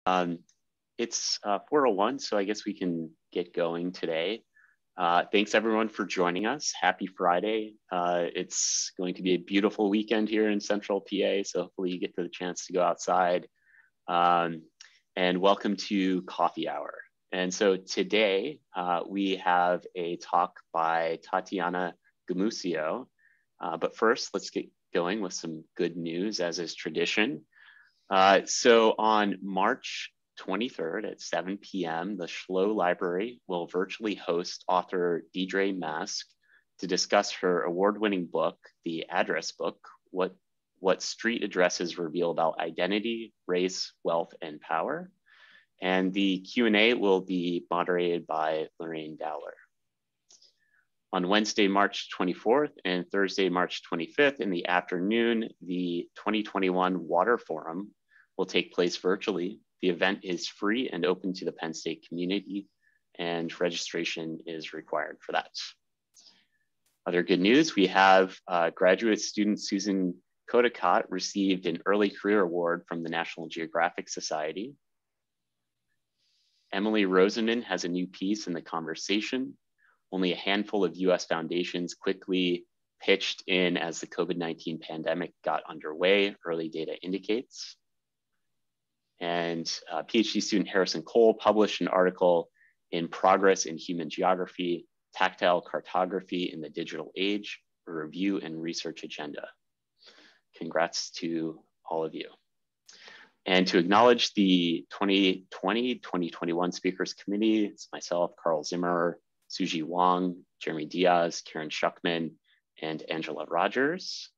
Um, it's 4:01, so I guess we can get going today. Thanks everyone for joining us. Happy Friday. It's going to be a beautiful weekend here in Central PA, so hopefully you get the chance to go outside. And welcome to Coffee Hour. And so today we have a talk by Tatiana Gumucio. But first, let's get going with some good news, as is tradition. So on March 23rd at 7 p.m., the Schlow Library will virtually host author Deidre Mask to discuss her award-winning book, The Address Book, What Street Addresses Reveal About Identity, Race, Wealth, and Power. And the Q&A will be moderated by Lorraine Dowler. On Wednesday, March 24th and Thursday, March 25th in the afternoon, the 2021 Water Forum will take place virtually. The event is free and open to the Penn State community, and registration is required for that. Other good news, we have graduate student Susan Kodicott received an early career award from the National Geographic Society. Emily Rosenman has a new piece in The Conversation. Only a handful of US foundations quickly pitched in as the COVID-19 pandemic got underway, early data indicates. And PhD student Harrison Cole published an article in Progress in Human Geography, Tactile Cartography in the Digital Age, a review and research agenda. Congrats to all of you. And to acknowledge the 2020-2021 Speakers Committee, it's myself, Carl Zimmer, Suji Wong, Jeremy Diaz, Karen Schuckman, and Angela Rogers.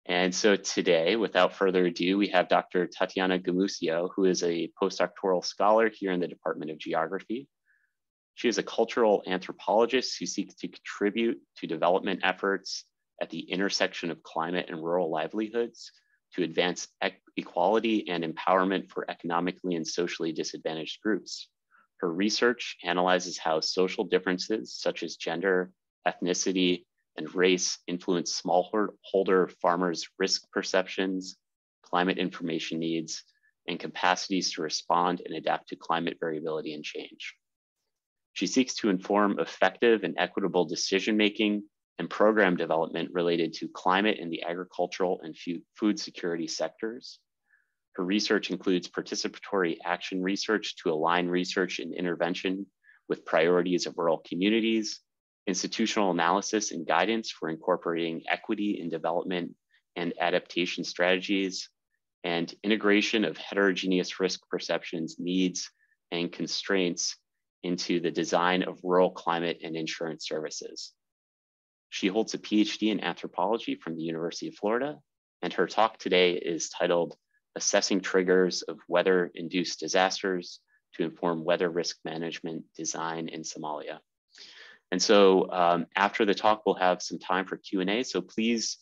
And so today, without further ado, we have Dr. Tatiana Gumucio, who is a postdoctoral scholar here in the Department of Geography. She is a cultural anthropologist who seeks to contribute to development efforts at the intersection of climate and rural livelihoods to advance equality and empowerment for economically and socially disadvantaged groups. Her research analyzes how social differences such as gender, ethnicity, and race influence smallholder farmers' risk perceptions, climate information needs, and capacities to respond and adapt to climate variability and change. She seeks to inform effective and equitable decision-making and program development related to climate in the agricultural and food security sectors. Her research includes participatory action research to align research and intervention with priorities of rural communities, institutional analysis and guidance for incorporating equity in development and adaptation strategies, and integration of heterogeneous risk perceptions, needs, and constraints into the design of rural climate and insurance services. She holds a PhD in anthropology from the University of Florida, and her talk today is titled Assessing Triggers of Weather-Induced Disasters to Inform Weather Risk Management Design in Somalia. And so after the talk, we'll have some time for Q&A. So please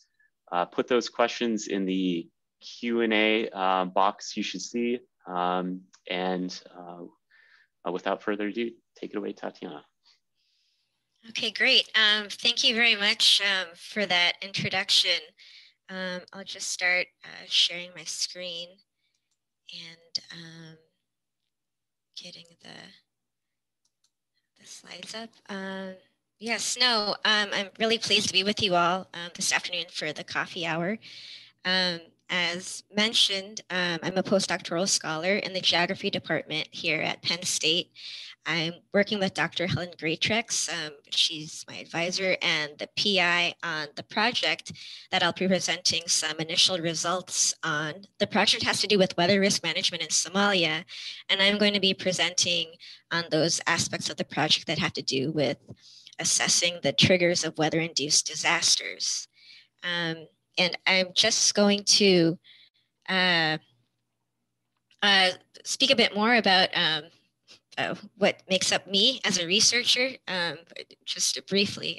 put those questions in the Q&A box you should see. Without further ado, take it away, Tatiana. Okay, great. Thank you very much for that introduction. I'll just start sharing my screen and getting the slides up. Yes, no, I'm really pleased to be with you all this afternoon for the coffee hour. As mentioned, I'm a postdoctoral scholar in the geography department here at Penn State. I'm working with Dr. Helen Greatrex. She's my advisor and the PI on the project that I'll be presenting some initial results on. The project has to do with weather risk management in Somalia, and I'm going to be presenting on those aspects of the project that have to do with assessing the triggers of weather-induced disasters. And I'm just going to speak a bit more about what makes up me as a researcher, just briefly.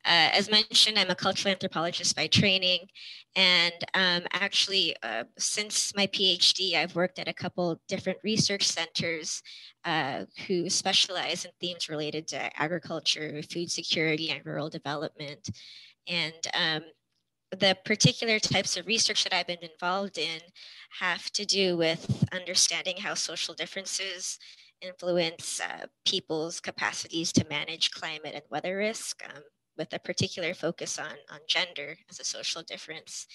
As mentioned, I'm a cultural anthropologist by training, and actually, since my PhD, I've worked at a couple different research centers who specialize in themes related to agriculture, food security, and rural development. And the particular types of research that I've been involved in have to do with understanding how social differences influence people's capacities to manage climate and weather risk, with a particular focus on gender as a social difference.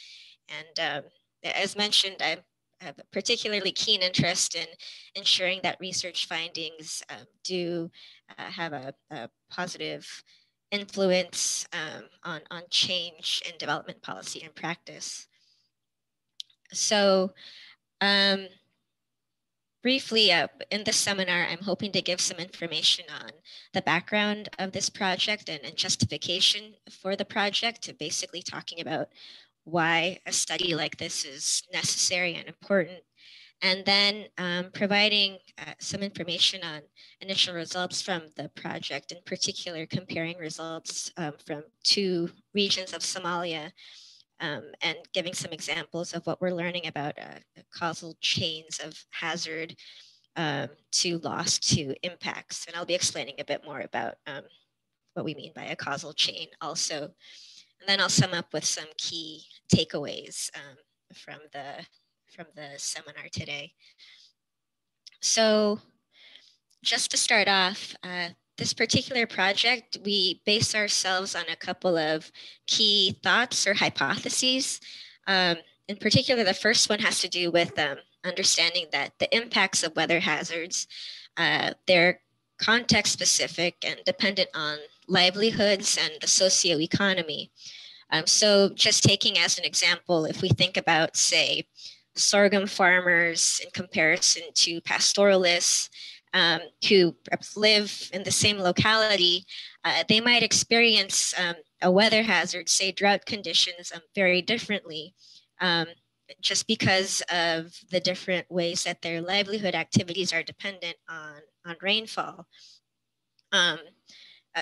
And as mentioned, I have a particularly keen interest in ensuring that research findings do have a positive influence on change in development policy and practice. So briefly, in this seminar, I'm hoping to give some information on the background of this project and justification for the project, basically talking about why a study like this is necessary and important, and then providing some information on initial results from the project, in particular comparing results from 2 regions of Somalia, and giving some examples of what we're learning about causal chains of hazard to loss to impacts. And I'll be explaining a bit more about what we mean by a causal chain also. And then I'll sum up with some key takeaways from the seminar today. So just to start off, this particular project, we base ourselves on a couple of key thoughts or hypotheses. In particular, the first one has to do with understanding that the impacts of weather hazards, they're context specific and dependent on livelihoods and the socioeconomy. So just taking as an example, if we think about, say, sorghum farmers in comparison to pastoralists who live in the same locality, they might experience a weather hazard, say drought conditions, very differently, just because of the different ways that their livelihood activities are dependent on rainfall.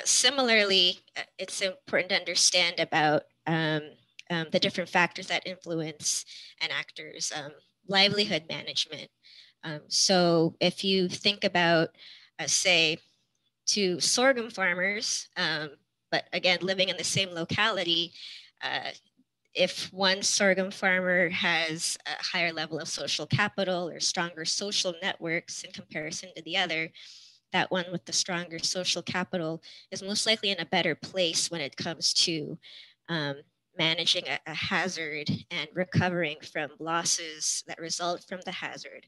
Similarly, it's important to understand about the different factors that influence an actor's livelihood management. So if you think about, say, 2 sorghum farmers, but again, living in the same locality, if one sorghum farmer has a higher level of social capital or stronger social networks in comparison to the other, that one with the stronger social capital is most likely in a better place when it comes to managing a hazard and recovering from losses that result from the hazard.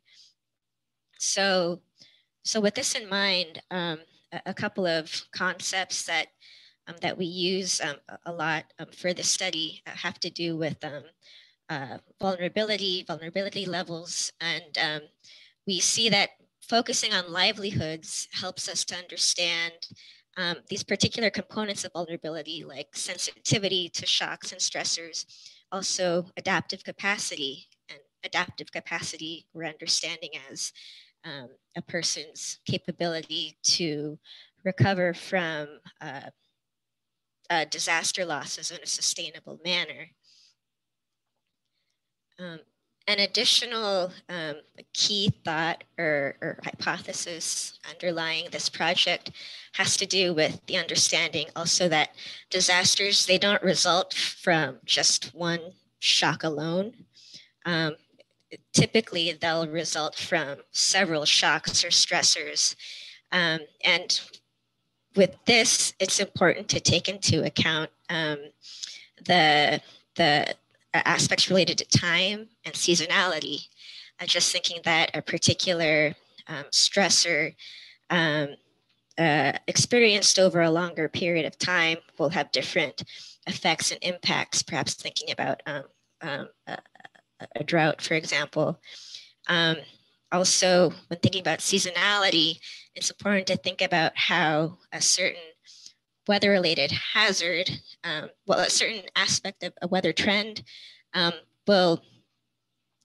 So with this in mind, a couple of concepts that we use a lot for this study have to do with vulnerability levels, and we see that focusing on livelihoods helps us to understand these particular components of vulnerability, like sensitivity to shocks and stressors, also adaptive capacity. And adaptive capacity we're understanding as a person's capability to recover from disaster losses in a sustainable manner. An additional key thought or hypothesis underlying this project has to do with the understanding also that disasters, they don't result from just one shock alone. Typically, they'll result from several shocks or stressors. And with this, it's important to take into account the aspects related to time and seasonality. Just thinking that a particular stressor experienced over a longer period of time will have different effects and impacts, perhaps thinking about a drought, for example. Also, when thinking about seasonality, it's important to think about how a certain weather-related hazard, a certain aspect of a weather trend will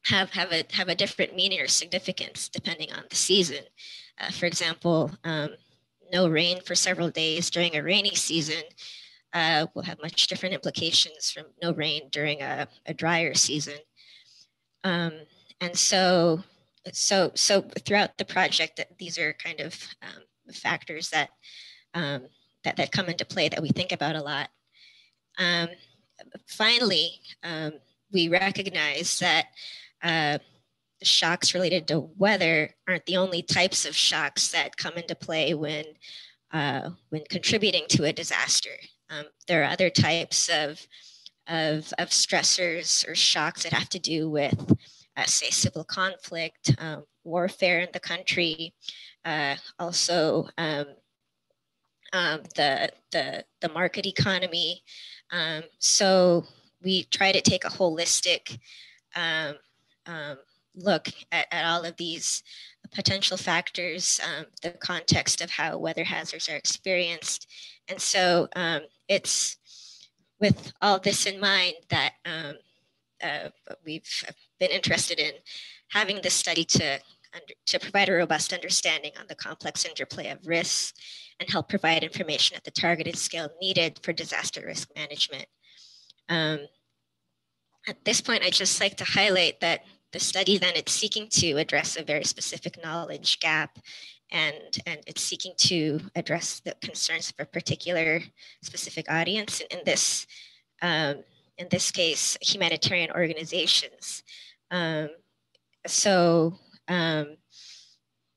have a different meaning or significance depending on the season. For example, no rain for several days during a rainy season will have much different implications from no rain during a drier season. And so throughout the project, these are kind of factors that come into play that we think about a lot. finally, we recognize that shocks related to weather aren't the only types of shocks that come into play when contributing to a disaster. There are other types of stressors or shocks that have to do with, say, civil conflict, warfare in the country, also the market economy. So we try to take a holistic look at all of these potential factors, the context of how weather hazards are experienced. And so it's with all this in mind that we've been interested in having this study to provide a robust understanding on the complex interplay of risks and help provide information at the targeted scale needed for disaster risk management. At this point, I'd just like to highlight that the study then it's seeking to address a very specific knowledge gap, and it's seeking to address the concerns of a particular specific audience. In this case, humanitarian organizations.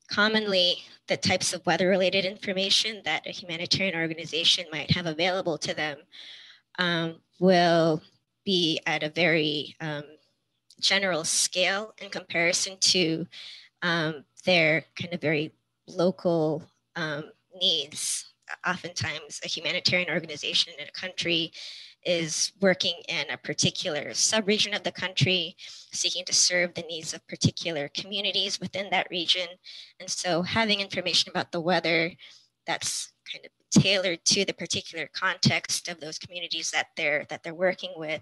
Commonly, the types of weather-related information that a humanitarian organization might have available to them will be at a very general scale in comparison to their kind of very local needs. Oftentimes, a humanitarian organization in a country is working in a particular subregion of the country, seeking to serve the needs of particular communities within that region. And so having information about the weather that's kind of tailored to the particular context of those communities that they're working with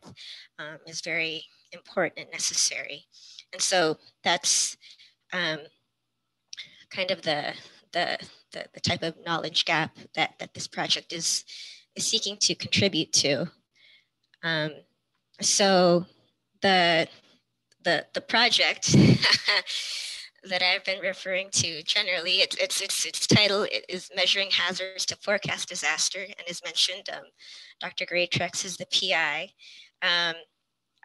is very important and necessary. And so that's kind of the type of knowledge gap that this project is seeking to contribute to. So the project that I've been referring to generally, its title is Measuring Hazards to Forecast Disaster, and as mentioned, Dr. Greatrex is the PI.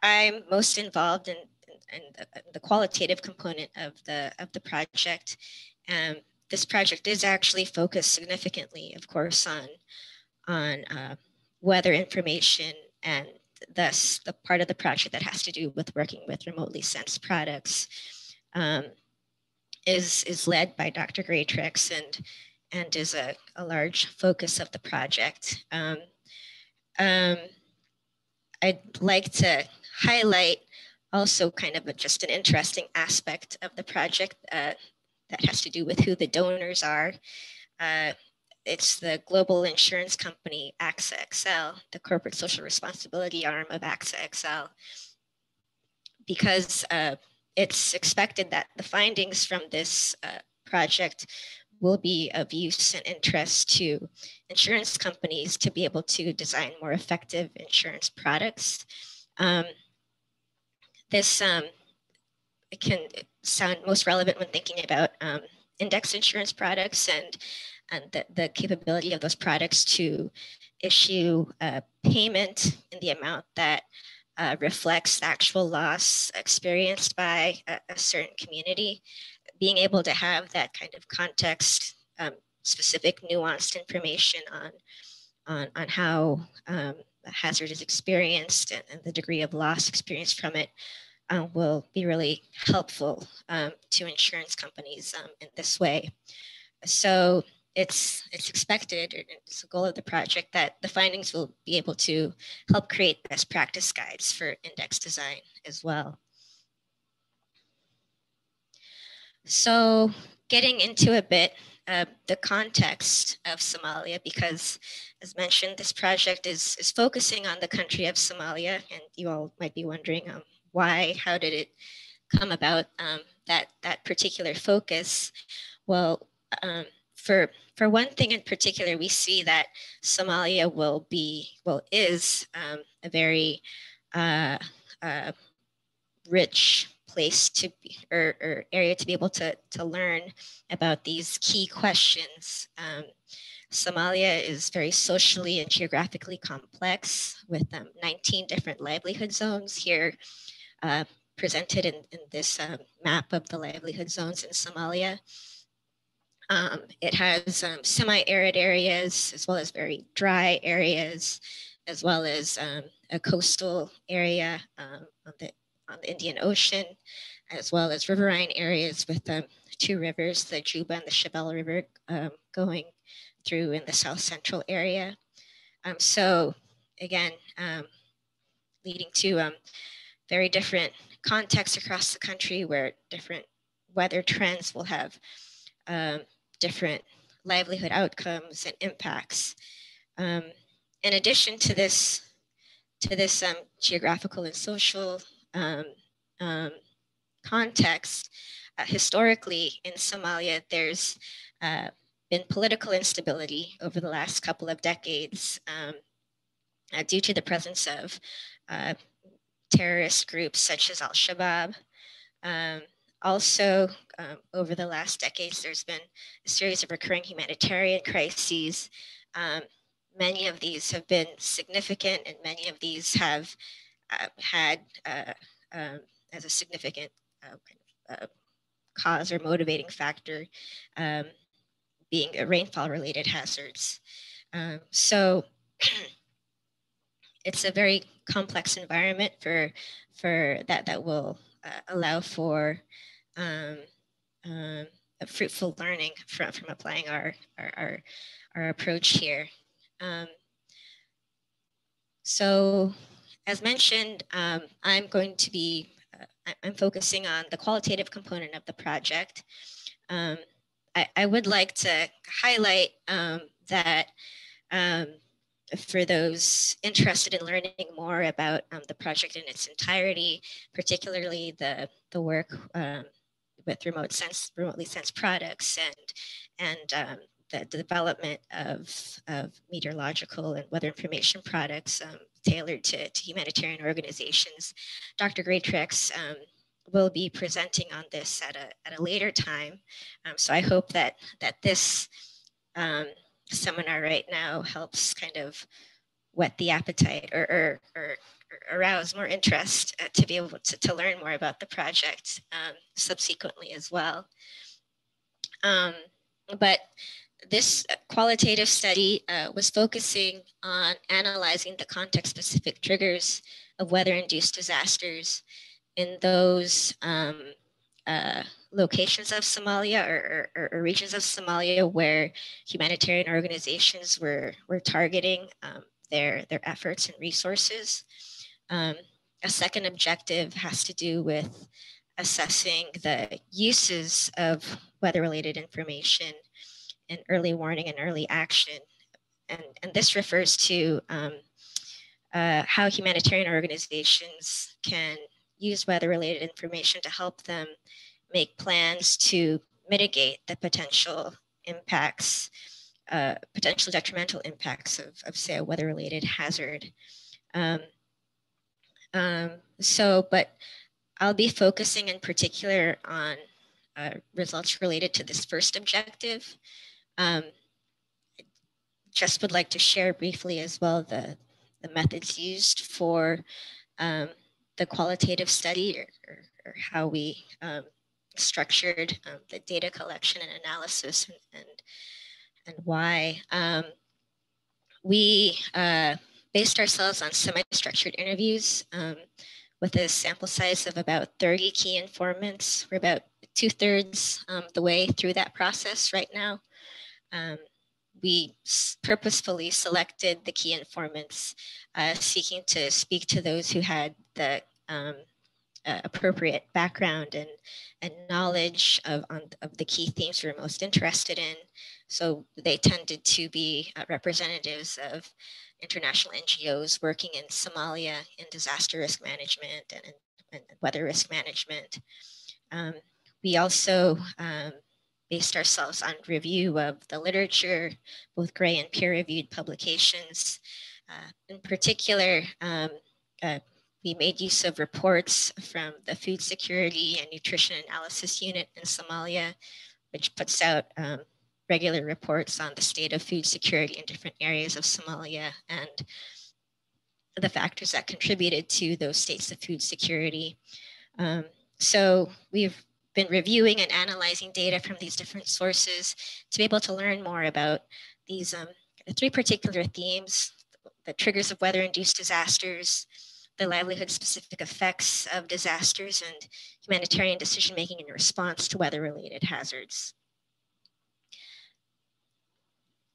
I'm most involved in the qualitative component of the project. This project is actually focused significantly, of course, on weather information, and thus the part of the project that has to do with working with remotely sensed products is led by Dr. Greatrex and is a large focus of the project. I'd like to highlight also kind of just an interesting aspect of the project that has to do with who the donors are. It's the global insurance company AXA XL, the corporate social responsibility arm of AXA XL, because it's expected that the findings from this project will be of use and interest to insurance companies to be able to design more effective insurance products. This it can sound most relevant when thinking about index insurance products and the capability of those products to issue a payment in the amount that reflects the actual loss experienced by a certain community. Being able to have that kind of context, specific nuanced information on how a hazard is experienced and the degree of loss experienced from it will be really helpful to insurance companies in this way. So it's expected, it's the goal of the project, that the findings will be able to help create best practice guides for index design as well. So getting into a bit the context of Somalia, because as mentioned, this project is focusing on the country of Somalia, and you all might be wondering why, how did it come about, that particular focus? Well, for one thing in particular, we see that Somalia is a very rich place to be, or area to be able to learn about these key questions Somalia is very socially and geographically complex with 19 different livelihood zones here presented in this map of the livelihood zones in Somalia. It has semi-arid areas as well as very dry areas, as well as a coastal area on the Indian Ocean, as well as riverine areas with two rivers, the Juba and the Shabelle River, going through in the south central area. So again, leading to very different contexts across the country where different weather trends will have different livelihood outcomes and impacts. In addition to this geographical and social context, historically in Somalia, there's been political instability over the last couple of decades due to the presence of terrorist groups such as Al-Shabaab. Also, over the last decades, there's been a series of recurring humanitarian crises. Many of these have been significant, and many of these have had as a significant cause or motivating factor being rainfall-related hazards. So it's a very complex environment for that will allow for a fruitful learning from applying our approach here. So as mentioned, I'm going to be, I'm focusing on the qualitative component of the project. I would like to highlight that for those interested in learning more about the project in its entirety, particularly the work with remotely sensed products and the development of meteorological and weather information products tailored to humanitarian organizations. Dr. Greatrex will be presenting on this at a later time. So I hope that this seminar right now helps kind of whet the appetite or arouse more interest to be able to learn more about the project subsequently as well. But this qualitative study was focusing on analyzing the context-specific triggers of weather-induced disasters in those locations of Somalia or regions of Somalia where humanitarian organizations were targeting their efforts and resources. A second objective has to do with assessing the uses of weather-related information in early warning and early action. And this refers to how humanitarian organizations can use weather-related information to help them make plans to mitigate the potential impacts, potential detrimental impacts of say, a weather-related hazard. But I'll be focusing in particular on results related to this first objective. Just would like to share briefly as well the methods used for the qualitative study or how we structured the data collection and analysis and why. We based ourselves on semi-structured interviews with a sample size of about 30 key informants. We're about 2/3 the way through that process right now. We purposefully selected the key informants, seeking to speak to those who had the appropriate background and knowledge of the key themes we were most interested in. So they tended to be representatives of international NGOs working in Somalia in disaster risk management and weather risk management. We also based ourselves on review of the literature, both gray and peer-reviewed publications. In particular, we made use of reports from the Food Security and Nutrition Analysis Unit in Somalia, which puts out regular reports on the state of food security in different areas of Somalia and the factors that contributed to those states of food security. So we've been reviewing and analyzing data from these different sources to be able to learn more about these three particular themes: the triggers of weather-induced disasters, the livelihood-specific effects of disasters, and humanitarian decision-making in response to weather-related hazards.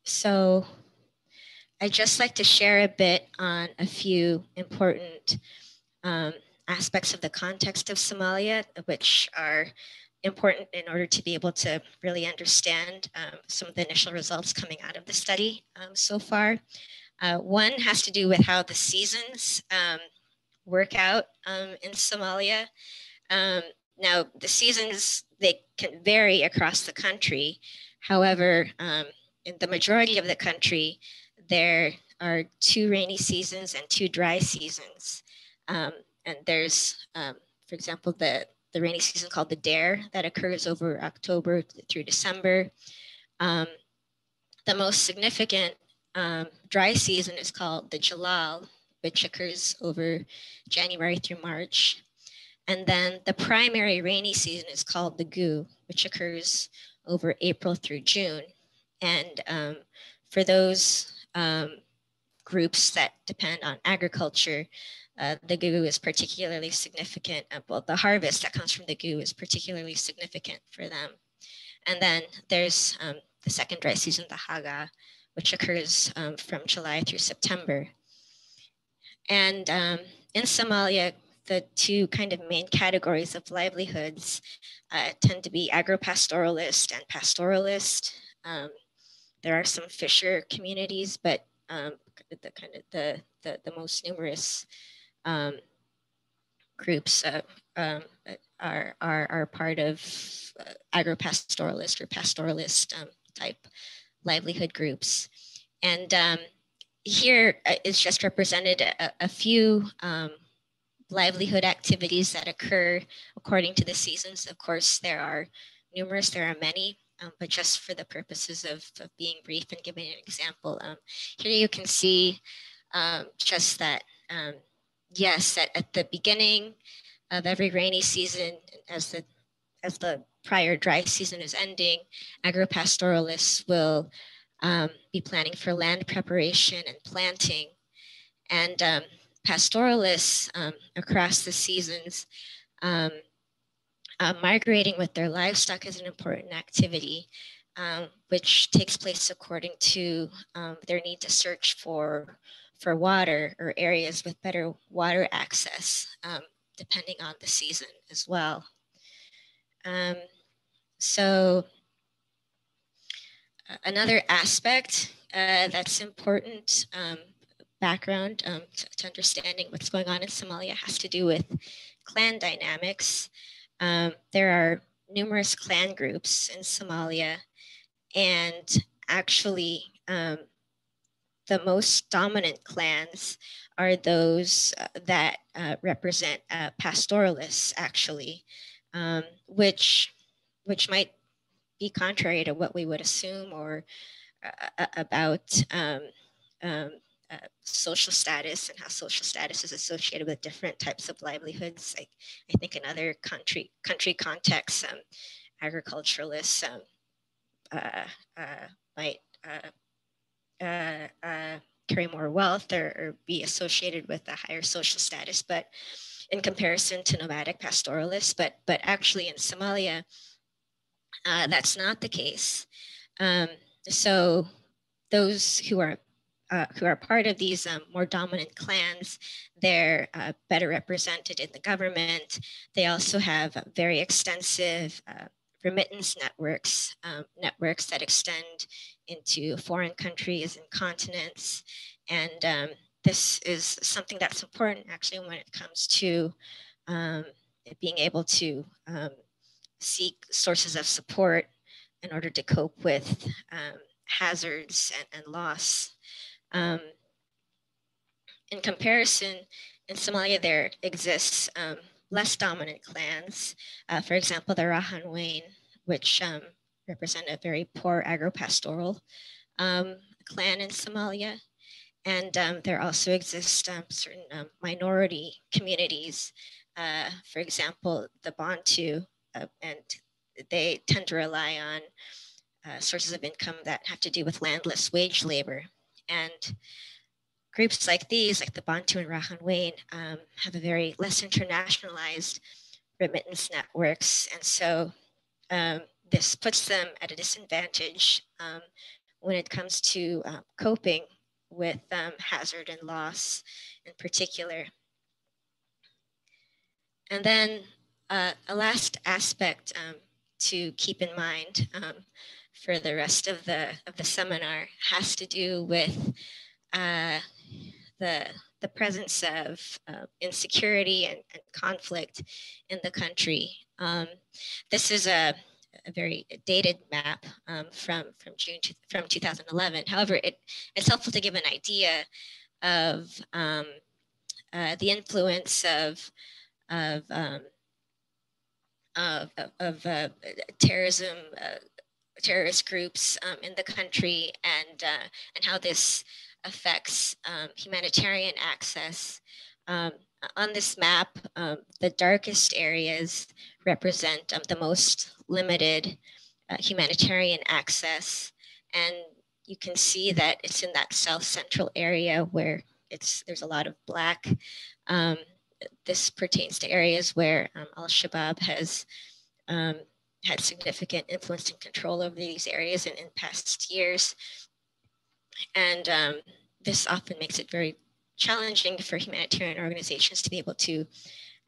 So I'd just like to share a bit on a few important aspects of the context of Somalia, which are important in order to be able to really understand some of the initial results coming out of the study so far. One has to do with how the seasons work out in Somalia. Now, the seasons, they can vary across the country. However, in the majority of the country, there are 2 rainy seasons and 2 dry seasons. And there's, for example, the rainy season called the Dare that occurs over October through December. The most significant dry season is called the Jalal, which occurs over January through March. And then the primary rainy season is called the Gu, which occurs over April through June. And for those groups that depend on agriculture, the Gu is particularly significant. Well, the harvest that comes from the Gu is particularly significant for them. And then there's the second dry season, the Haga, which occurs from July through September. And in Somalia, the 2 kind of main categories of livelihoods tend to be agropastoralist and pastoralist. There are some fisher communities, but the most numerous groups are part of agropastoralist or pastoralist type livelihood groups. And here is just represented a few livelihood activities that occur according to the seasons. Of course, there are numerous, there are many, but just for the purposes of being brief and giving an example, here you can see just that, yes, at the beginning of every rainy season, as the prior dry season is ending, agropastoralists will be planning for land preparation and planting. And pastoralists across the seasons migrating with their livestock is an important activity, which takes place according to their need to search for water or areas with better water access, depending on the season as well. So another aspect that's important, background to understanding what's going on in Somalia, has to do with clan dynamics. There are numerous clan groups in Somalia, and actually the most dominant clans are those that represent pastoralists, actually, which might be contrary to what we would assume or about social status and how social status is associated with different types of livelihoods. I think in other country contexts, agriculturalists might carry more wealth or be associated with a higher social status, but in comparison to nomadic pastoralists, but actually in Somalia, that's not the case. So those who are part of these more dominant clans, they're better represented in the government. They also have very extensive remittance networks that extend into foreign countries and continents. And this is something that's important actually when it comes to being able to seek sources of support in order to cope with hazards and loss. In comparison, in Somalia, there exists less dominant clans. For example, the Rahanweyn, which represent a very poor agropastoral clan in Somalia. And there also exist certain minority communities, for example, the Bantu, and they tend to rely on sources of income that have to do with landless wage labor. And groups like these, like the Bantu and Rakhine Wayne, have a very less internationalized remittance networks. And so this puts them at a disadvantage when it comes to coping with hazard and loss in particular. And then a last aspect to keep in mind for the rest of the seminar has to do with the presence of insecurity and conflict in the country. This is a very dated map from 2011. However, it's helpful to give an idea of the influence of terrorism, terrorist groups in the country, and how this affects humanitarian access. On this map, the darkest areas represent the most limited humanitarian access, and you can see that it's in that south central area where there's a lot of Black. This pertains to areas where Al-Shabaab has had significant influence and control over these areas in past years. And this often makes it very challenging for humanitarian organizations to be able to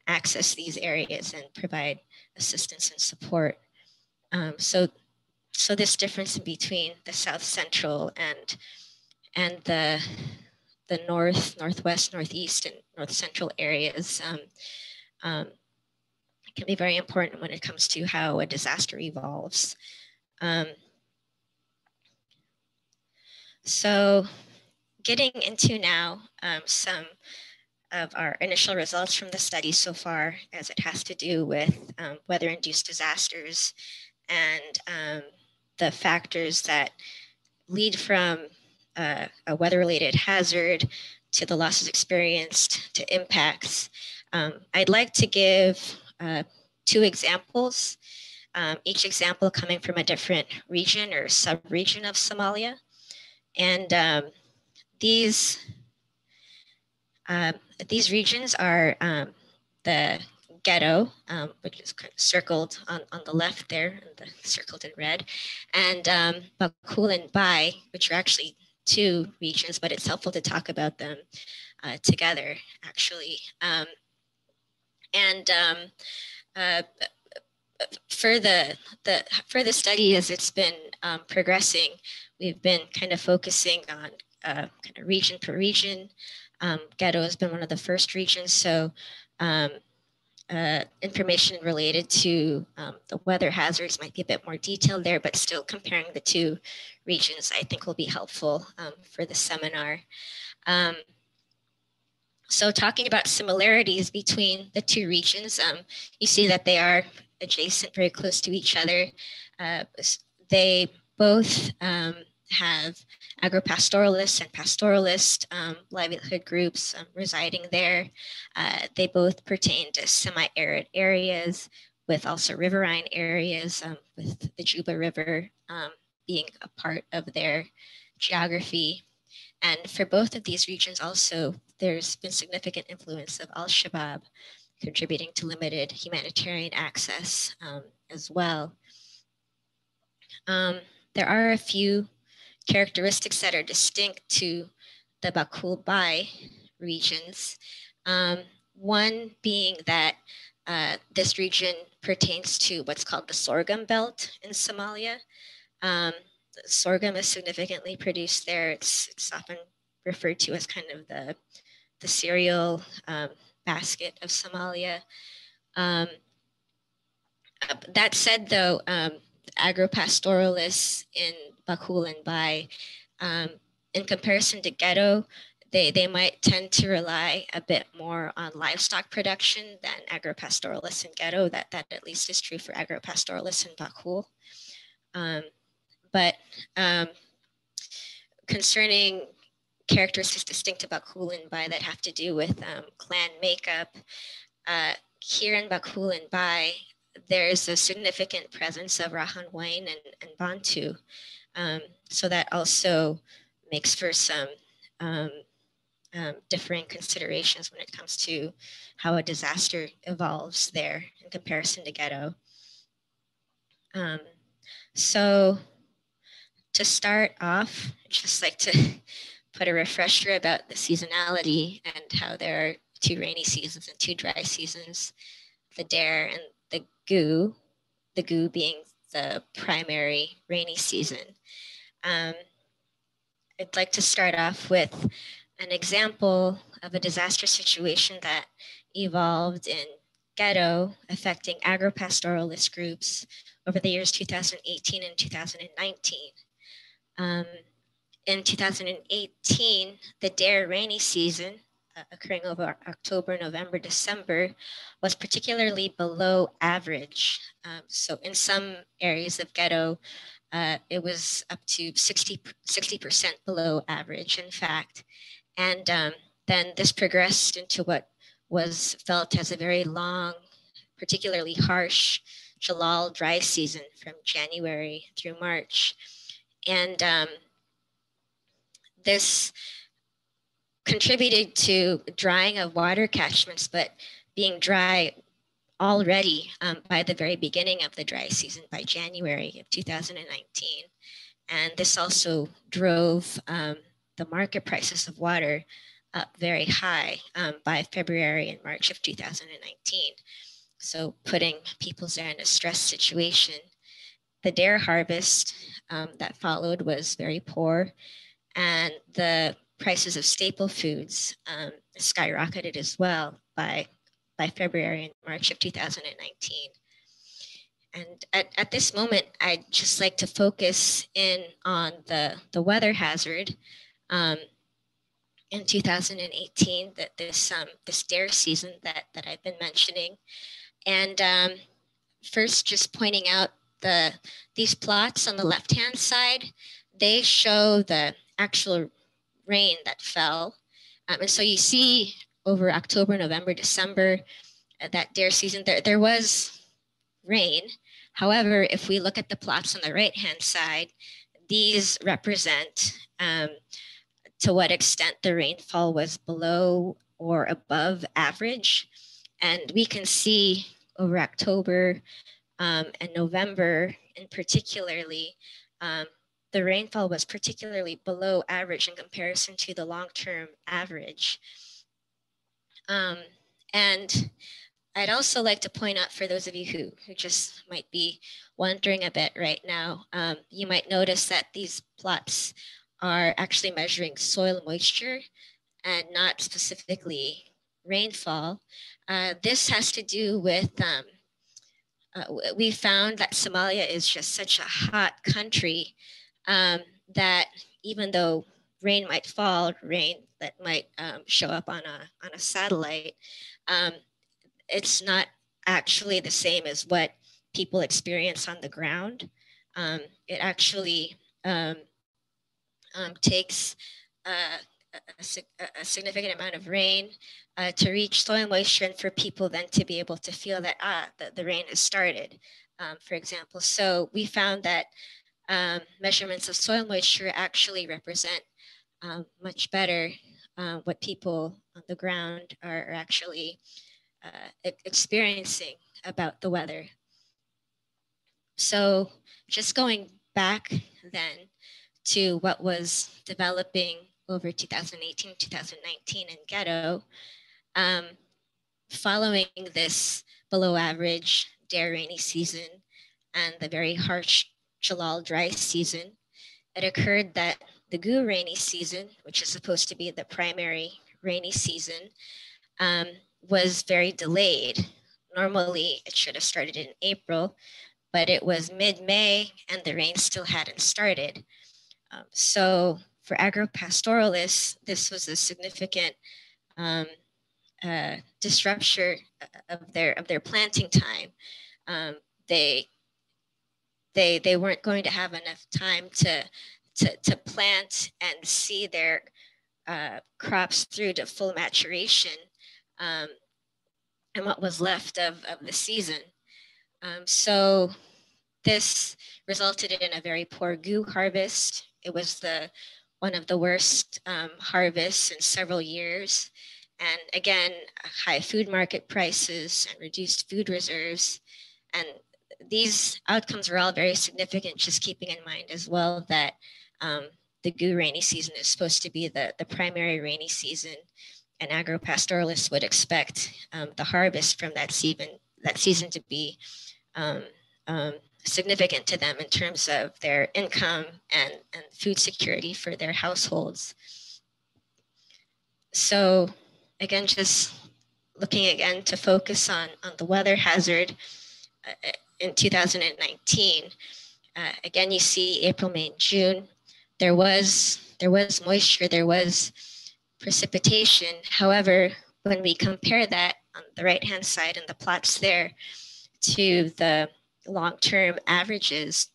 access these areas and provide assistance and support. So this difference in between the South Central and the North, Northwest, Northeast, and North Central areas can be very important when it comes to how a disaster evolves. So getting into now some of our initial results from the study so far, as it has to do with weather-induced disasters and the factors that lead from a weather-related hazard to the losses experienced to impacts. I'd like to give 2 examples, each example coming from a different region or sub-region of Somalia. And these regions are the ghetto, which is kind of circled on the left there, and circled in red, and Bakul and Bai, which are actually 2 regions, but it's helpful to talk about them together, actually. For the study as it's been progressing, we've been kind of focusing on kind of region per region. Ghetto has been one of the first regions, so information related to the weather hazards might be a bit more detailed there, but still comparing the 2 regions I think will be helpful for the seminar. So talking about similarities between the 2 regions, you see that they are adjacent, very close to each other. They both have agropastoralists and pastoralist livelihood groups residing there. They both pertain to semi-arid areas with also riverine areas, with the Juba River being a part of their geography. And for both of these regions also, there's been significant influence of Al-Shabaab contributing to limited humanitarian access as well. There are a few characteristics that are distinct to the Bakul Bai regions. One being that this region pertains to what's called the sorghum belt in Somalia. Sorghum is significantly produced there. It's often referred to as kind of the cereal basket of Somalia. That said, though, agropastoralists in Bakul and Bai, in comparison to ghetto, they might tend to rely a bit more on livestock production than agropastoralists in ghetto. That at least is true for agropastoralists in Bakul. But concerning characteristics distinct about Kulen-Bai that have to do with clan makeup, here in Bakulan-Bai, there's a significant presence of Rahanwain and Bantu. So that also makes for some differing considerations when it comes to how a disaster evolves there in comparison to ghetto. So to start off, I'd just like to put a refresher about the seasonality and how there are 2 rainy seasons and 2 dry seasons, the dare and the gu being the primary rainy season. I'd like to start off with an example of a disaster situation that evolved in ghetto affecting agropastoralist groups over the years 2018 and 2019. In 2018, the dare rainy season, occurring over October, November, December, was particularly below average. So in some areas of ghetto, it was up to 60% below average, in fact. And then this progressed into what was felt as a very long, particularly harsh Jalal dry season from January through March. And this contributed to drying of water catchments, but being dry already by the very beginning of the dry season, by January of 2019. And this also drove the market prices of water up very high by February and March of 2019. So putting people there in a stress situation. The dare harvest that followed was very poor, and the prices of staple foods skyrocketed as well by February and March of 2019. And at this moment, I'd just like to focus in on the weather hazard in 2018, that this dare season that I've been mentioning. And first, just pointing out these plots on the left-hand side, they show the actual rain that fell. And so you see over October, November, December, that dare season, there was rain. However, if we look at the plots on the right-hand side, these represent to what extent the rainfall was below or above average. And we can see over October and November in particularly, the rainfall was particularly below average in comparison to the long-term average. And I'd also like to point out, for those of you who just might be wondering a bit right now, you might notice that these plots are actually measuring soil moisture and not specifically rainfall. This has to do with, we found that Somalia is just such a hot country that even though rain might fall, rain that might show up on a satellite, it's not actually the same as what people experience on the ground. It actually takes a significant amount of rain to reach soil moisture, and for people then to be able to feel that the rain has started, for example. So we found that measurements of soil moisture actually represent much better what people on the ground are actually experiencing about the weather. So just going back then to what was developing over 2018, 2019 in ghetto, following this below average dare rainy season and the very harsh Jalal dry season, it occurred that the Gu rainy season, which is supposed to be the primary rainy season, was very delayed. Normally, it should have started in April, but it was mid-May and the rain still hadn't started. So for agropastoralists, this was a significant disruption of their planting time. They they weren't going to have enough time to plant and see their crops through to full maturation, and what was left of the season. So this resulted in a very poor GU harvest. It was one of the worst harvests in several years. And again, high food market prices and reduced food reserves. And these outcomes were all very significant, just keeping in mind as well that the GU rainy season is supposed to be the primary rainy season, and agropastoralists would expect the harvest from that season to be significant to them in terms of their income and food security for their households. So again, just looking again to focus on the weather hazard in 2019. Again, you see April, May, and June. There was moisture, there was precipitation. However, when we compare that on the right-hand side and the plots there to the long-term averages,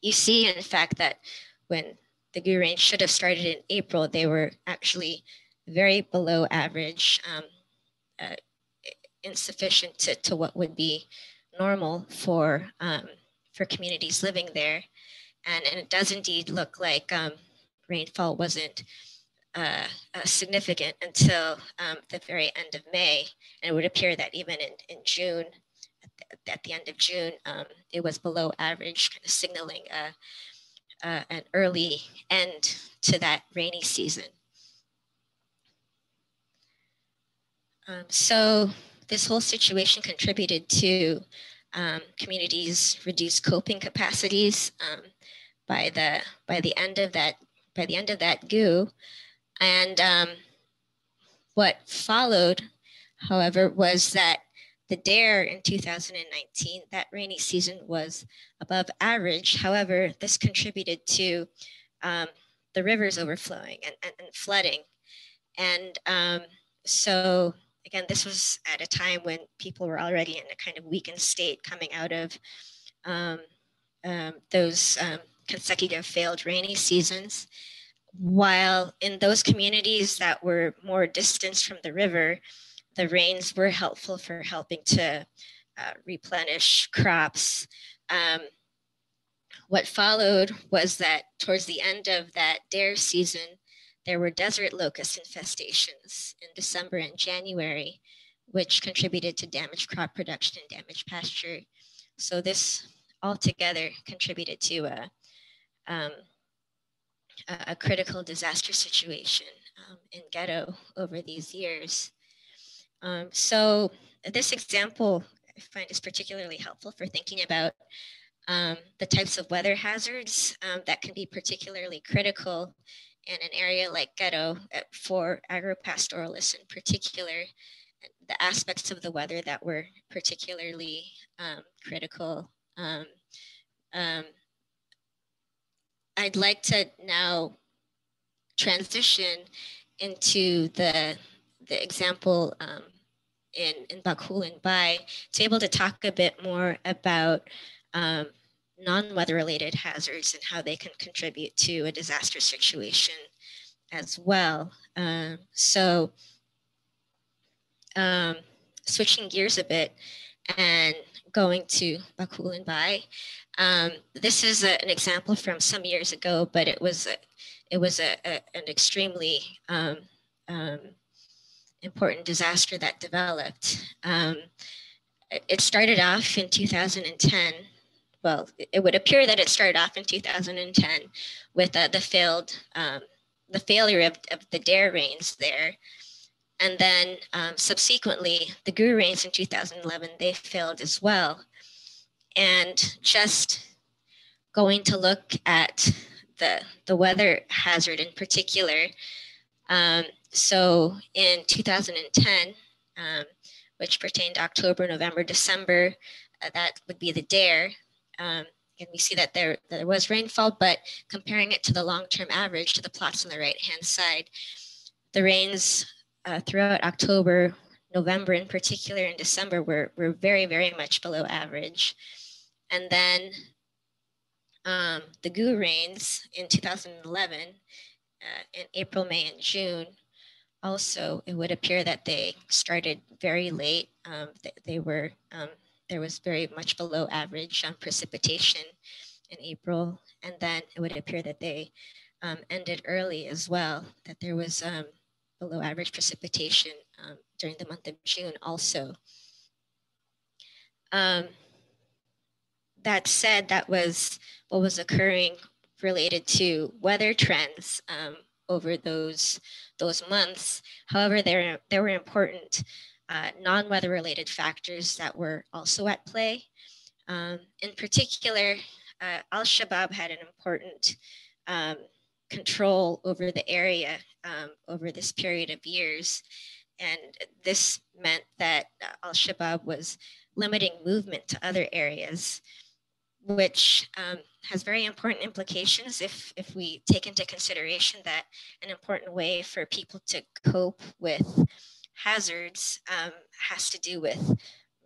you see, in fact, that when the GU range should have started in April, they were actually very below average, insufficient to what would be normal for communities living there. And it does indeed look like rainfall wasn't significant until the very end of May. And it would appear that even in June, at the end of June, it was below average, kind of signaling an early end to that rainy season. So this whole situation contributed to communities' reduced coping capacities by the end of that GU, and what followed, however, was that the DARE in 2019, that rainy season was above average. However, this contributed to the rivers overflowing and flooding. And so again, this was at a time when people were already in a kind of weakened state coming out of those consecutive failed rainy seasons. While in those communities that were more distanced from the river, the rains were helpful for helping to replenish crops. What followed was that towards the end of that DARE season, there were desert locust infestations in December and January, which contributed to damaged crop production and damaged pasture. So this altogether contributed to a critical disaster situation in Ghetto over these years. So this example I find is particularly helpful for thinking about the types of weather hazards that can be particularly critical in an area like Ghetto for agropastoralists in particular, the aspects of the weather that were particularly critical. I'd like to now transition into the example in Baghul and Bai, to be able to talk a bit more about non-weather related hazards and how they can contribute to a disaster situation as well. Switching gears a bit and going to Baghul and Bai. This is an example from some years ago, but it was an extremely important disaster that developed. It started off in 2010. Well, it would appear that it started off in 2010 with the failure of the DARE rains there. And then subsequently, the GU rains in 2011, they failed as well. And just going to look at the weather hazard in particular. So in 2010, which pertained to October, November, December, that would be the DARE. And we see that there was rainfall, but comparing it to the long-term average, to the plots on the right-hand side, the rains throughout October, November in particular, and December were very, very much below average. And then the GU rains in 2011, in April, May, and June, also, it would appear that they started very late. There was very much below average precipitation in April, and then it would appear that they ended early as well, that there was below average precipitation during the month of June also. That said, that was what was occurring related to weather trends over those months. However, there were important non-weather related factors that were also at play. In particular, Al-Shabaab had an important control over the area over this period of years. And this meant that Al-Shabaab was limiting movement to other areas, which has very important implications if we take into consideration that an important way for people to cope with hazards has to do with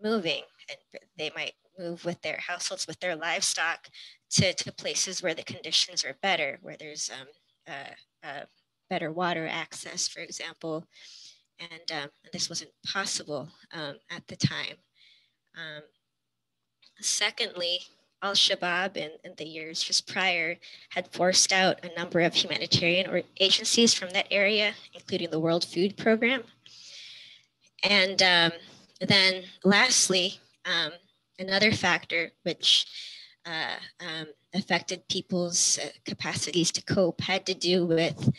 moving. And they might move with their households, with their livestock to places where the conditions are better, where there's better water access, for example. And this wasn't possible at the time. Secondly, Al-Shabaab in the years just prior had forced out a number of humanitarian agencies from that area, including the World Food Program. And then lastly, another factor which affected people's capacities to cope had to do with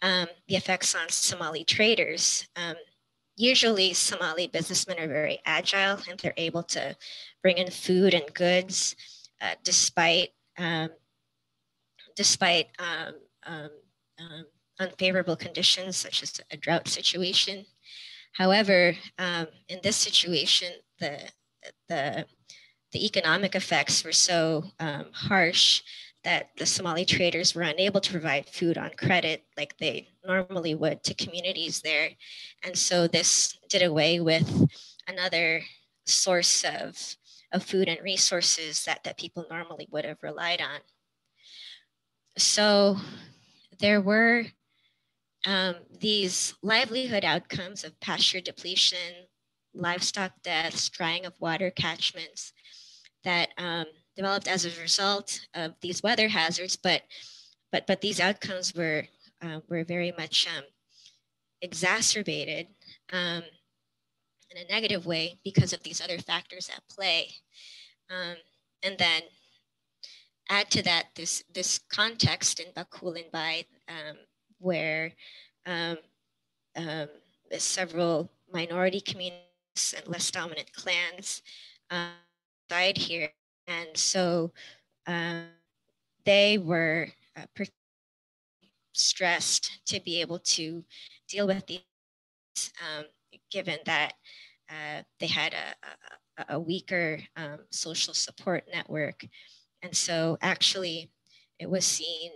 the effects on Somali traders. Usually Somali businessmen are very agile and they're able to bring in food and goods despite unfavorable conditions such as a drought situation. However, in this situation, the economic effects were so harsh that the Somali traders were unable to provide food on credit like they normally would to communities there. And so this did away with another source of food and resources that people normally would have relied on. So there were these livelihood outcomes of pasture depletion, livestock deaths, drying of water catchments that developed as a result of these weather hazards, but these outcomes were very much exacerbated in a negative way because of these other factors at play. And then add to that this context in Bakul and Bai, where several minority communities and less dominant clans died here. And so they were stressed to be able to deal with these, given that they had a weaker social support network. And so actually it was seen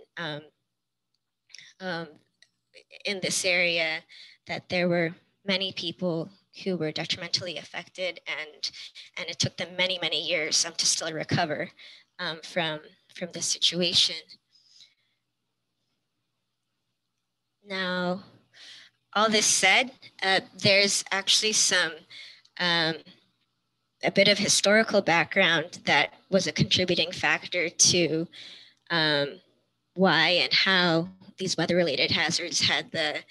in this area that there were many people who were detrimentally affected, and it took them many years to still recover from this situation. Now, all this said, there's actually some a bit of historical background that was a contributing factor to why and how these weather-related hazards had the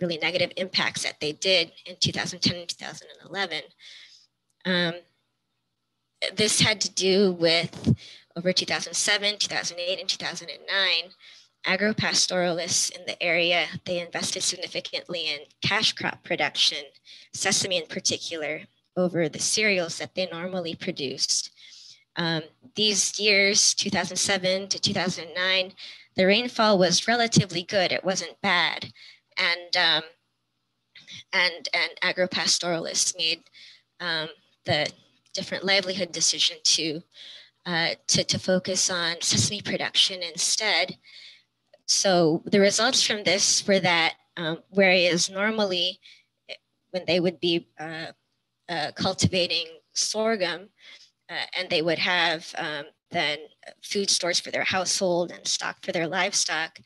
really negative impacts that they did in 2010 and 2011. This had to do with over 2007, 2008, and 2009, agropastoralists in the area, they invested significantly in cash crop production, sesame in particular, over the cereals that they normally produced. These years, 2007 to 2009, the rainfall was relatively good. It wasn't bad. And agropastoralists made the different livelihood decision to focus on sesame production instead. So the results from this were that whereas normally when they would be cultivating sorghum and they would have than food stores for their household and stock for their livestock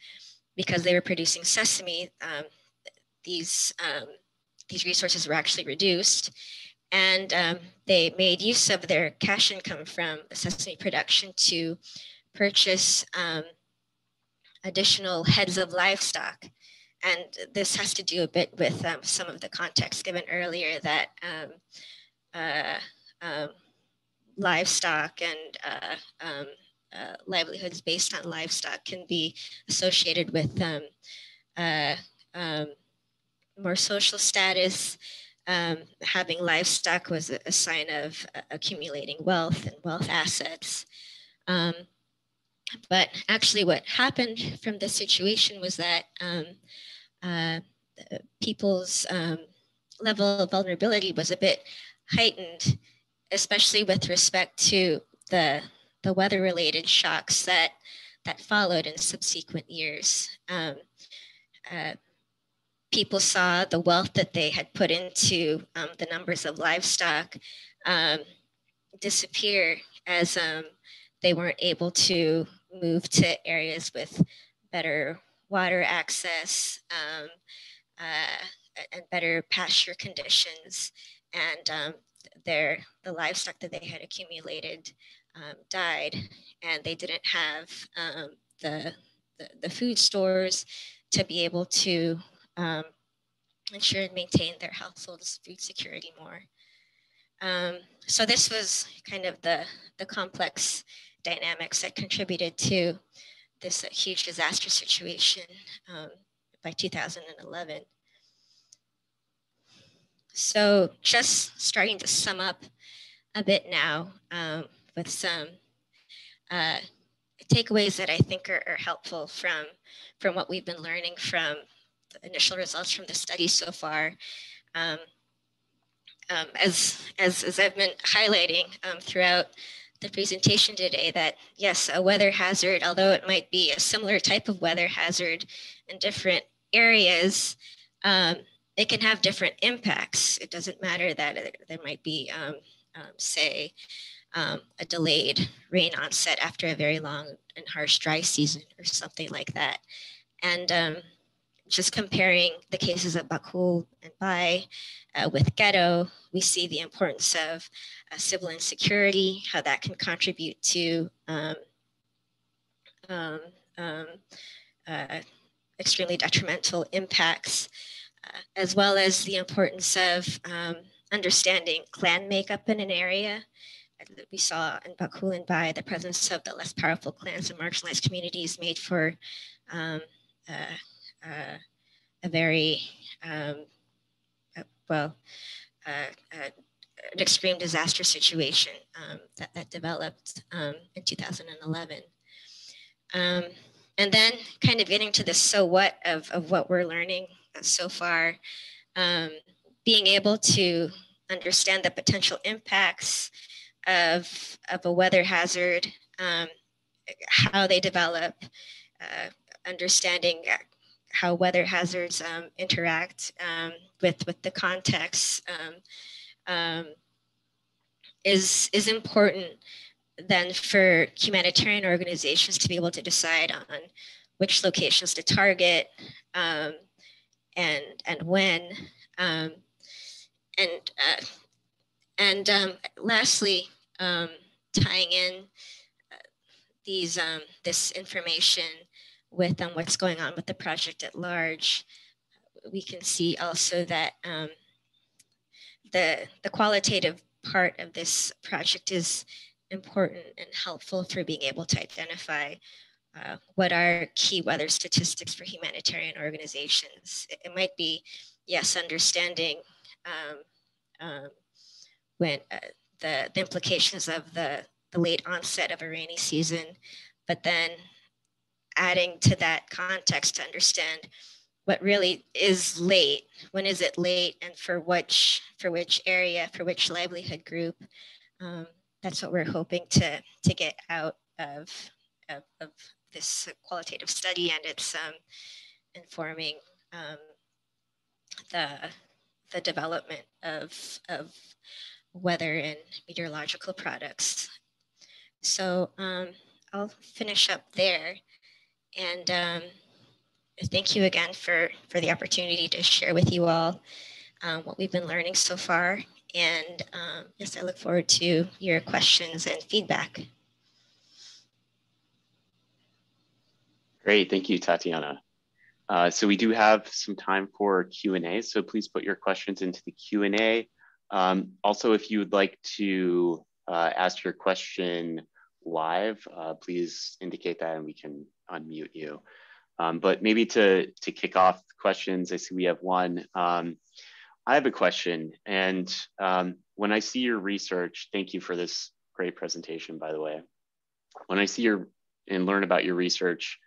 because they were producing sesame. These resources were actually reduced, and they made use of their cash income from the sesame production to purchase additional heads of livestock. And this has to do a bit with some of the context given earlier that livestock and livelihoods based on livestock can be associated with more social status. Having livestock was a sign of accumulating wealth and wealth assets. But actually what happened from this situation was that people's level of vulnerability was a bit heightened, especially with respect to the weather-related shocks that followed in subsequent years. People saw the wealth that they had put into the numbers of livestock disappear as they weren't able to move to areas with better water access and better pasture conditions, and the livestock that they had accumulated died, and they didn't have the food stores to be able to ensure and maintain their household's food security more. So this was kind of the complex dynamics that contributed to this huge disaster situation by 2011. So just starting to sum up a bit now with some takeaways that I think are helpful from what we've been learning from the initial results from the study so far. As I've been highlighting throughout the presentation today, that yes, a weather hazard, although it might be a similar type of weather hazard in different areas, it can have different impacts. It doesn't matter that there might be, say, a delayed rain onset after a very long and harsh dry season or something like that. And just comparing the cases of Baku and Bai with Ghetto, we see the importance of civil insecurity, how that can contribute to extremely detrimental impacts, as well as the importance of understanding clan makeup in an area. We saw in Baku and Bai the presence of the less powerful clans and marginalized communities made for a very, an extreme disaster situation that developed in 2011. And then kind of getting to the so what of what we're learning so far, being able to understand the potential impacts of a weather hazard, how they develop, understanding how weather hazards interact with the context is important then for humanitarian organizations to be able to decide on which locations to target and when. Lastly, tying in these this information with what's going on with the project at large, we can see also that the qualitative part of this project is important and helpful for being able to identify what are key weather statistics for humanitarian organizations. It might be, yes, understanding when the implications of the late onset of a rainy season, but then adding to that context to understand what really is late, when is it late, and for which area, for which livelihood group. That's what we're hoping to get out of this qualitative study, and it's informing the development of weather and meteorological products. So I'll finish up there. And thank you again for the opportunity to share with you all what we've been learning so far. And yes, I look forward to your questions and feedback. Great, thank you, Tatiana. So we do have some time for Q&A, so please put your questions into the Q&A. Also, if you would like to ask your question live, please indicate that and we can unmute you. But maybe to kick off questions, I see we have one. I have a question, and when I see your research, thank you for this great presentation, by the way. When I see and learn about your research,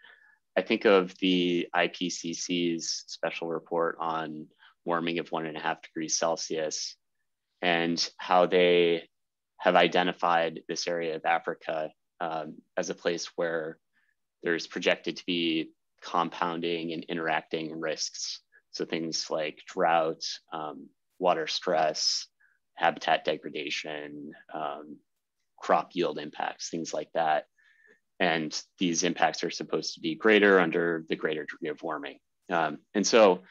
I think of the IPCC's special report on warming of 1.5 degrees Celsius and how they have identified this area of Africa as a place where there's projected to be compounding and interacting risks. So things like drought, water stress, habitat degradation, crop yield impacts, things like that. And these impacts are supposed to be greater under the greater degree of warming. And so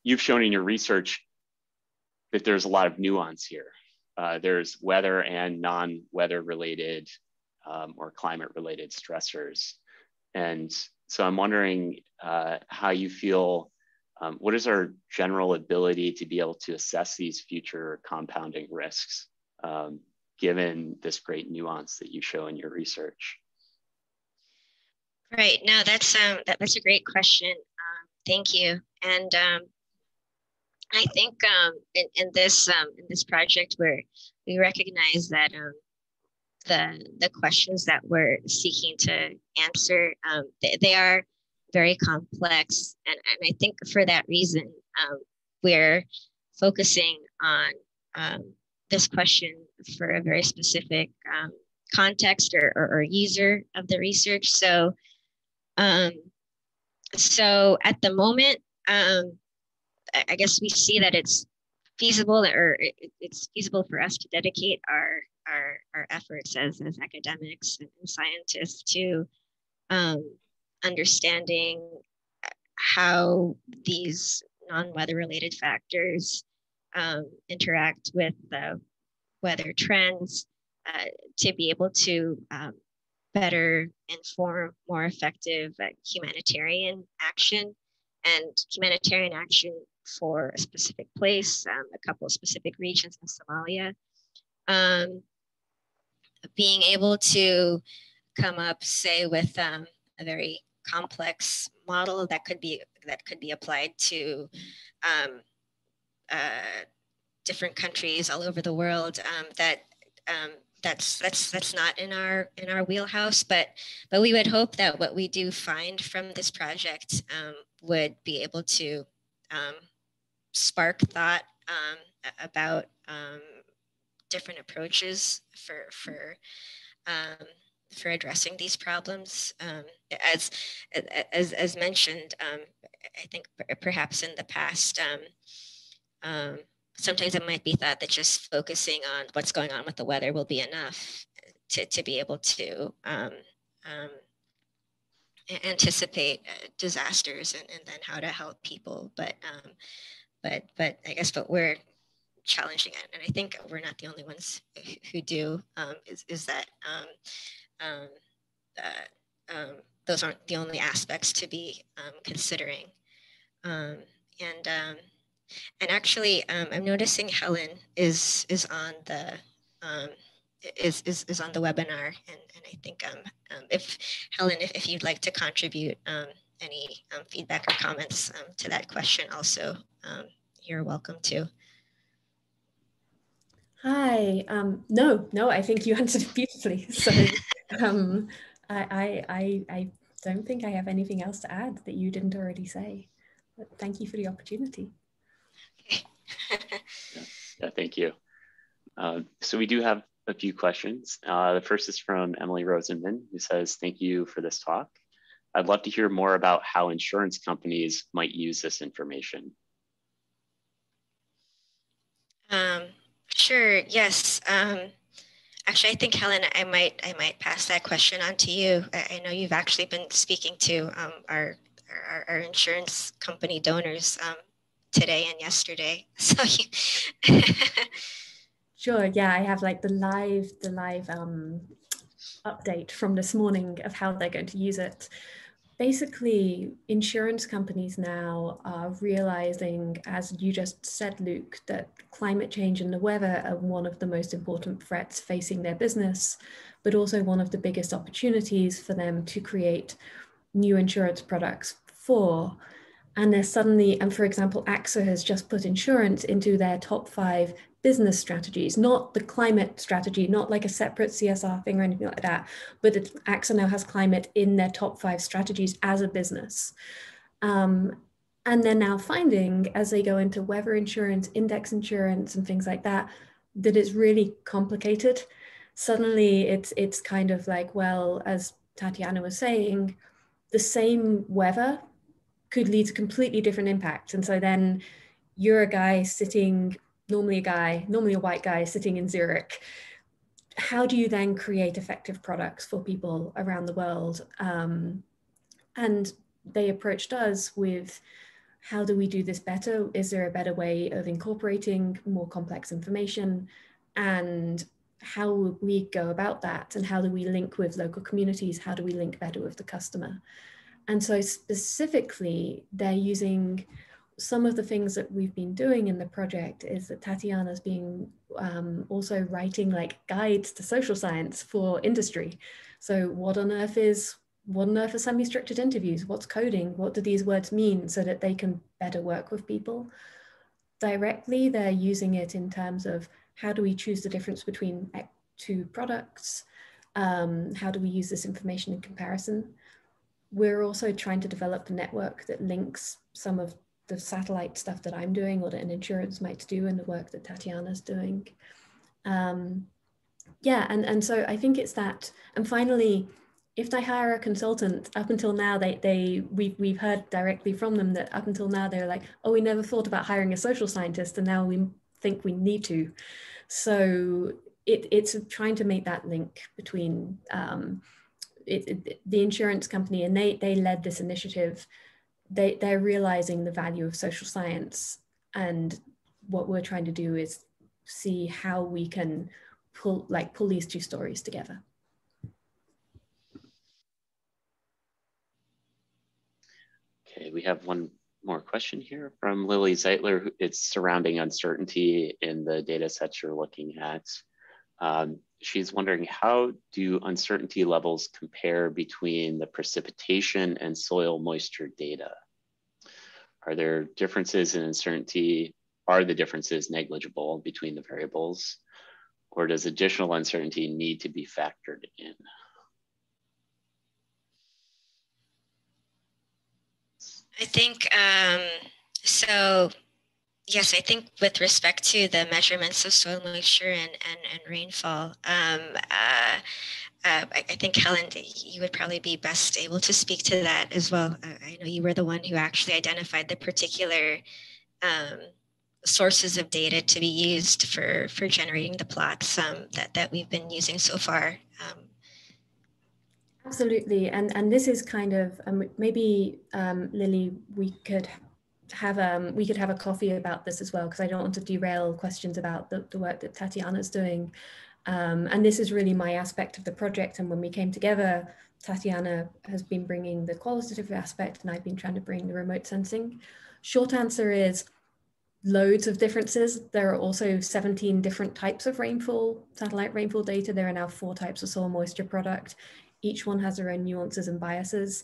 you've shown in your research that there's a lot of nuance here. There's weather and non-weather related or climate related stressors. And so I'm wondering how you feel, what is our general ability to be able to assess these future compounding risks, given this great nuance that you show in your research? Right. No, that's a great question. Thank you. And I think in this project where we recognize that the questions that we're seeking to answer they are very complex, and I think for that reason we're focusing on this question for a very specific context or user of the research. So at the moment, I guess we see that it's feasible, or it's feasible for us to dedicate our efforts as academics and scientists to understanding how these non-weather related factors interact with the weather trends to be able to better inform more effective humanitarian action for a specific place, a couple of specific regions in Somalia. Being able to come up, say, with a very complex model that could be applied to different countries all over the world. That's not in our wheelhouse, but we would hope that what we do find from this project would be able to spark thought about different approaches for addressing these problems. As mentioned, I think perhaps in the past, sometimes it might be thought that just focusing on what's going on with the weather will be enough to be able to anticipate disasters and then how to help people. But I guess what we're challenging it, and I think we're not the only ones who do, is that those aren't the only aspects to be considering. And actually, I'm noticing Helen is on the is on the webinar, and I think if Helen, if you'd like to contribute any feedback or comments to that question, also you're welcome to. Hi. No, I think you answered it beautifully. So I don't think I have anything else to add that you didn't already say. But thank you for the opportunity. Yeah, thank you. So we do have a few questions. The first is from Emily Rosenman, who says, thank you for this talk. I'd love to hear more about how insurance companies might use this information. Sure, yes. Actually, I think, Helen, I might pass that question on to you. I know you've actually been speaking to our insurance company donors today and yesterday. So Sure, yeah, I have like the live update from this morning of how they're going to use it. Basically, insurance companies now are realizing, as you just said, Luke, that climate change and the weather are one of the most important threats facing their business, but also one of the biggest opportunities for them to create new insurance products for. And they're suddenly, and for example, AXA has just put insurance into their top 5 business strategies, not the climate strategy, not like a separate CSR thing or anything like that, but AXA now has climate in their top 5 strategies as a business. And they're now finding, as they go into weather insurance, index insurance, and things like that, that it's really complicated. Suddenly it's kind of like, well, as Tatiana was saying, the same weather could lead to completely different impacts. And so then you're a guy sitting, normally a white guy sitting in Zurich. How do you then create effective products for people around the world? And they approached us with, how do we do this better? Is there a better way of incorporating more complex information? And how would we go about that? And how do we link with local communities? How do we link better with the customer? And so specifically, they're using some of the things that we've been doing in the project is that Tatiana's been also writing like guides to social science for industry. So what on earth are semi-structured interviews? What's coding? What do these words mean, so that they can better work with people? Directly, they're using it in terms of, how do we choose the difference between 2 products? How do we use this information in comparison? We're also trying to develop a network that links some of the satellite stuff that I'm doing, or that an insurance might do, and the work that Tatiana's doing. Yeah, and so I think it's that. And finally, if they hire a consultant, up until now, we've heard directly from them that up until now they're like, oh, we never thought about hiring a social scientist, and now we think we need to. So it's trying to make that link between the insurance company, and they led this initiative. They're realizing the value of social science, and what we're trying to do is see how we can pull these 2 stories together. Okay, we have one more question here from Lily Zeitler. It's surrounding uncertainty in the data sets you're looking at. She's wondering, how do uncertainty levels compare between the precipitation and soil moisture data? Are there differences in uncertainty? Are the differences negligible between the variables? Or does additional uncertainty need to be factored in? I think, so yes, I think with respect to the measurements of soil moisture and rainfall, I think, Helen, you would probably be best able to speak to that as well. I know you were the one who actually identified the particular sources of data to be used for generating the plots that we've been using so far. Absolutely, and this is kind of maybe Lily, we could have a coffee about this as well, because I don't want to derail questions about the work that Tatiana's doing. And this is really my aspect of the project. And when we came together, Tatiana has been bringing the qualitative aspect, and I've been trying to bring the remote sensing. Short answer is loads of differences. There are also 17 different types of rainfall, satellite rainfall data. There are now 4 types of soil moisture product. Each one has their own nuances and biases.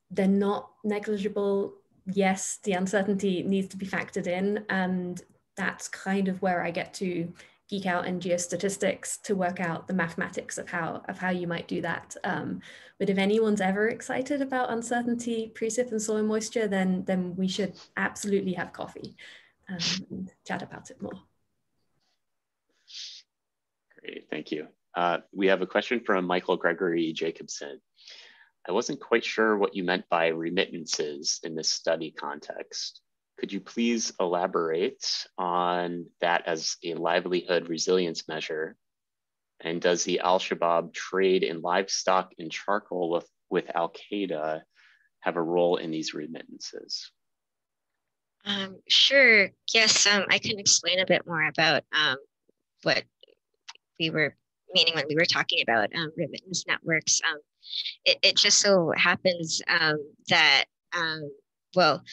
They're not negligible. Yes, the uncertainty needs to be factored in, and that's kind of where I get to geek out in geostatistics to work out the mathematics of how you might do that. But if anyone's ever excited about uncertainty, precip, and soil moisture, then we should absolutely have coffee and chat about it more. Great, thank you. We have a question from Michael Gregory Jacobson. I wasn't quite sure what you meant by remittances in this study context. Could you please elaborate on that as a livelihood resilience measure? And does the Al-Shabaab trade in livestock and charcoal with Al-Qaeda have a role in these remittances? Sure. Yes, I can explain a bit more about what we were meaning when we were talking about remittance networks. It just so happens that, well,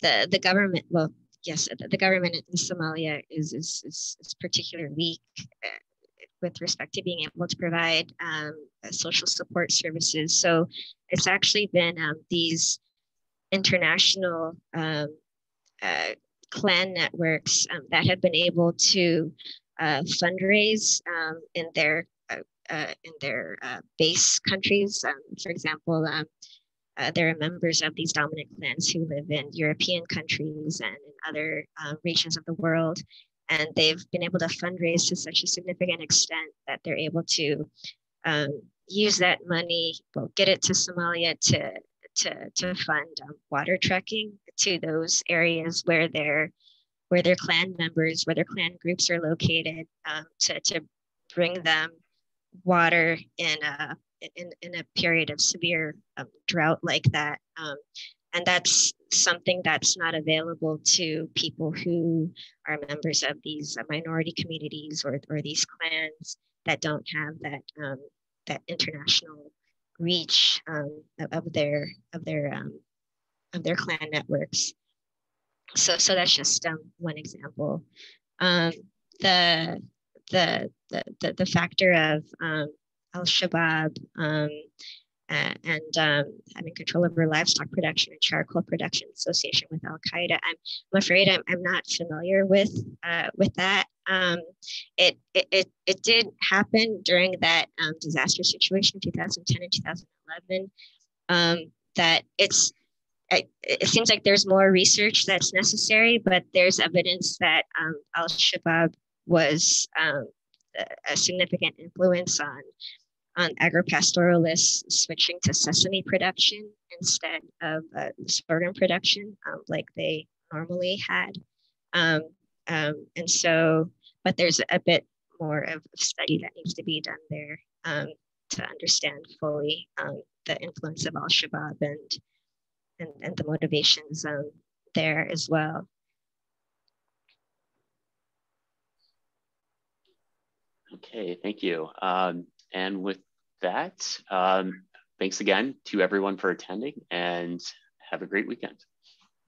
the government, well, yes, the government in Somalia is particularly weak with respect to being able to provide social support services. So it's actually been these international clan networks that have been able to fundraise in their base countries. For example, there are members of these dominant clans who live in European countries and in other regions of the world. And they've been able to fundraise to such a significant extent that they're able to use that money, well, get it to Somalia to fund water trekking to those areas where their clan members, where their clan groups are located, to bring them water in a period of severe drought like that. And that's something that's not available to people who are members of these minority communities or these clans that don't have that international reach of their clan networks. So that's just one example. The factor of Al-Shabaab and having control over livestock production and charcoal production association with Al-Qaeda. I'm afraid I'm not familiar with that. It did happen during that disaster situation in 2010 and 2011. That it seems like there's more research that's necessary, but there's evidence that Al-Shabaab was a significant influence on agropastoralists switching to sesame production instead of sorghum production like they normally had. And so, but there's a bit more of study that needs to be done there to understand fully the influence of Al-Shabaab and the motivations there as well. Okay, thank you. And with that, thanks again to everyone for attending and have a great weekend.